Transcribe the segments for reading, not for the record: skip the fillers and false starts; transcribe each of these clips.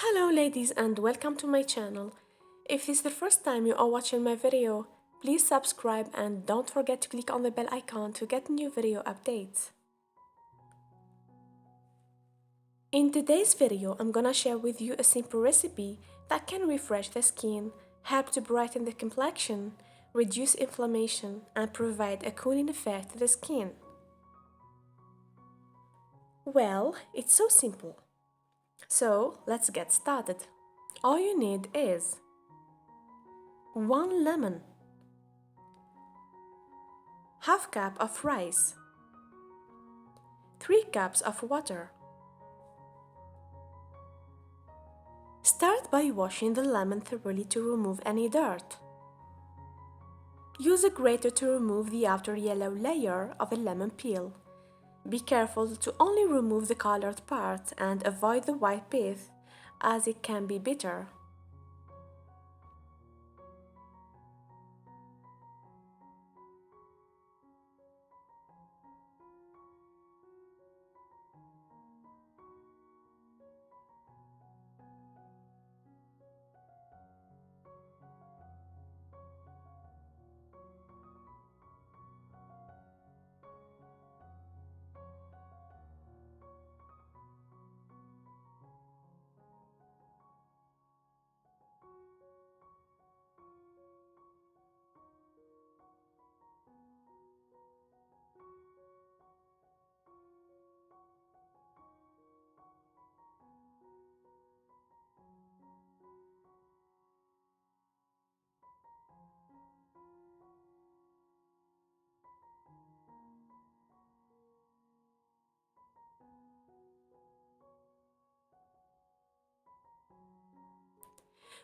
Hello ladies and welcome to my channel. If this is the first time you are watching my video, please subscribe and don't forget to click on the bell icon to get new video updates. In today's video, I'm gonna share with you a simple recipe that can refresh the skin, help to brighten the complexion, reduce inflammation, and provide a cooling effect to the skin. Well, it's so simple. So let's get started. All you need is 1 lemon, half cup of rice, 3 cups of water. Start by washing the lemon thoroughly to remove any dirt. Use a grater to remove the outer yellow layer of the lemon peel. Be careful to only remove the colored part and avoid the white pith, as it can be bitter.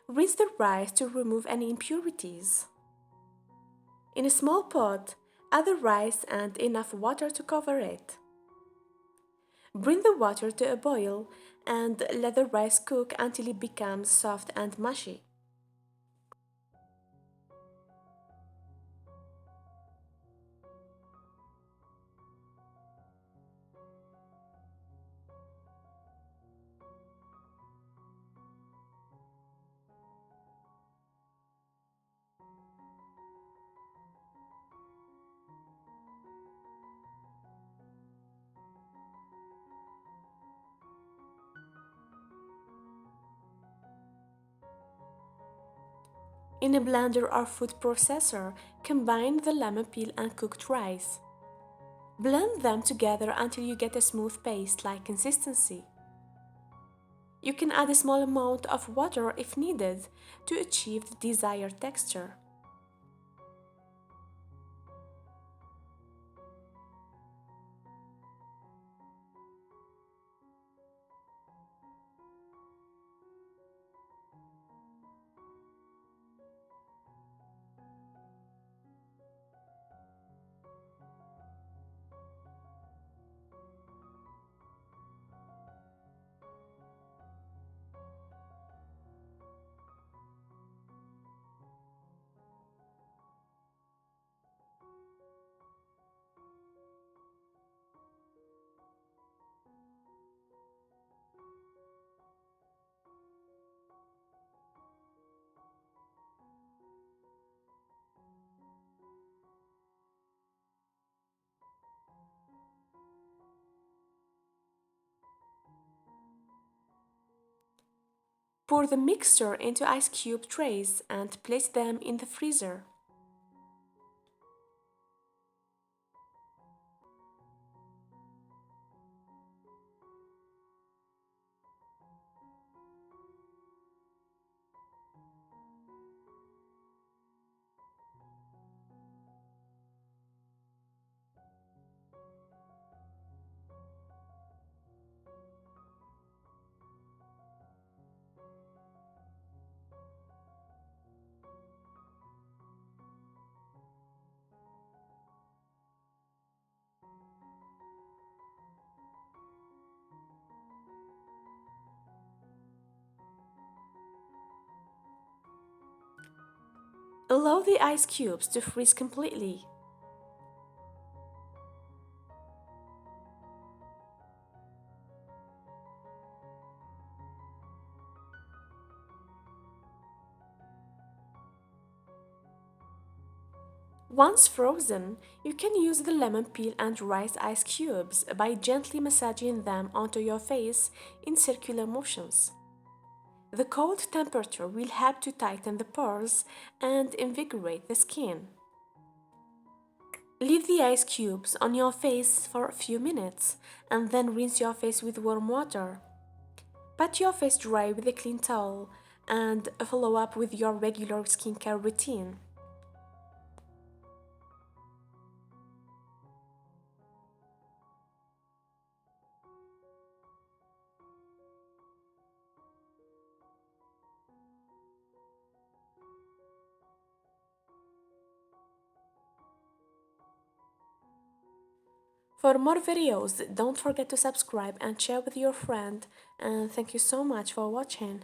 Rinse the rice to remove any impurities. In a small pot, add the rice and enough water to cover it. Bring the water to a boil and let the rice cook until it becomes soft and mushy. In a blender or food processor, combine the lemon peel and cooked rice. Blend them together until you get a smooth paste-like consistency. You can add a small amount of water if needed to achieve the desired texture. Pour the mixture into ice cube trays and place them in the freezer. Allow the ice cubes to freeze completely. Once frozen, you can use the lemon peel and rice ice cubes by gently massaging them onto your face in circular motions. The cold temperature will help to tighten the pores and invigorate the skin. Leave the ice cubes on your face for a few minutes and then rinse your face with warm water. Pat your face dry with a clean towel and follow up with your regular skincare routine. For more videos, don't forget to subscribe and share with your friend, and thank you so much for watching.